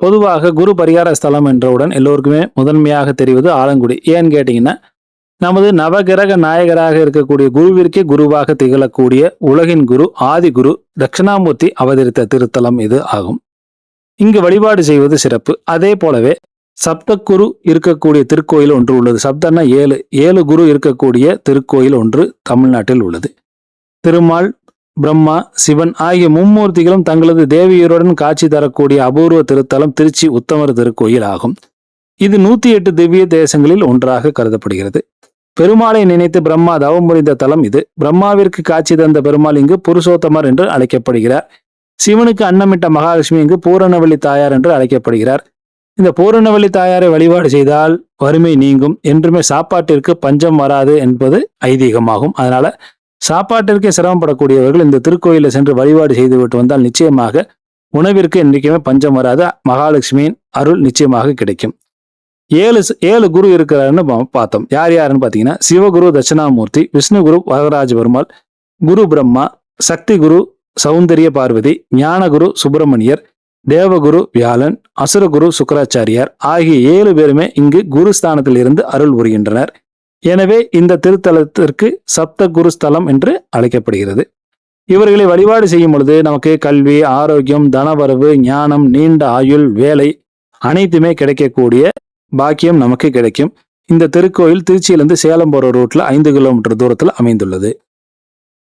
பொதுவாக குரு பரிகார ஸ்தலம் என்றவுடன் எல்லோருக்குமே முதன்மையாக தெரிவது ஆலங்குடி. ஏன்னு கேட்டீங்கன்னா, நமது நவகிரக நாயகராக இருக்கக்கூடிய குருவிற்கே குருவாக திகழக்கூடிய உலகின் குரு ஆதி குரு தட்சிணாமூர்த்தி அவதரித்த திருத்தலம் இது ஆகும். இங்கு வழிபாடு செய்வது சிறப்பு. அதே போலவே சப்தகுரு இருக்கக்கூடிய திருக்கோயில் ஒன்று உள்ளது. சப்தன்னா 7 குரு இருக்கக்கூடிய திருக்கோயில் ஒன்று தமிழ்நாட்டில் உள்ளது. திருமால், பிரம்மா, சிவன் ஆகிய மும்மூர்த்திகளும் தங்களது தேவியருடன் காட்சி தரக்கூடிய அபூர்வ திருத்தலம் திருச்சி உத்தமர் திருக்கோயில் ஆகும். இது 108 திவ்ய தேசங்களில் ஒன்றாக கருதப்படுகிறது. பெருமாளை நினைத்து பிரம்மா தவம் புரிந்த தலம் இது. பிரம்மாவிற்கு காட்சி தந்த பெருமாள் இங்கு புருஷோத்தமர் என்று அழைக்கப்படுகிறார். சிவனுக்கு அன்னமிட்ட மகாலட்சுமி இங்கு பூரணவல்லி தாயார் என்று அழைக்கப்படுகிறார். இந்த பூரணவல்லி தாயாரை வழிபாடு செய்தால் வறுமை நீங்கும், என்றுமே சாப்பாட்டிற்கு பஞ்சம் வராது என்பது ஐதீகமாகும். அதனால சாப்பாட்டிற்கே சிரமப்படக்கூடியவர்கள் இந்த திருக்கோயிலை சென்று வழிபாடு செய்துவிட்டு வந்தால் நிச்சயமாக உணவிற்கு என்றைக்குமே பஞ்சம் வராது. மகாலட்சுமியின் அருள் நிச்சயமாக கிடைக்கும். 7 குரு இருக்கிறாருன்னு பார்த்தோம். யார் யாருன்னு பார்த்தீங்கன்னா, சிவகுரு தட்சிணாமூர்த்தி, விஷ்ணுகுரு வரதராஜ பெருமாள், குரு பிரம்மா, சக்தி குரு சௌந்தரிய பார்வதி, ஞானகுரு சுப்பிரமணியர், தேவகுரு வியாழன், அசுரகுரு சுக்கராச்சாரியார் ஆகிய 7 பேருமே இங்கு குருஸ்தானத்தில் இருந்து அருள் புரிகின்றனர். எனவே இந்த திருத்தலத்திற்கு சப்த குருஸ்தலம் என்று அழைக்கப்படுகிறது. இவர்களை வழிபாடு செய்யும் பொழுது நமக்கு கல்வி, ஆரோக்கியம், தனவரவு, ஞானம், நீண்ட ஆயுள், வேலை அனைத்துமே கிடைக்கக்கூடிய பாக்கியம் நமக்கு கிடைக்கும். இந்த திருக்கோயில் திருச்சியிலிருந்து சேலம் போற ரூட்ல 5 கிலோமீட்டர் தூரத்தில் அமைந்துள்ளது.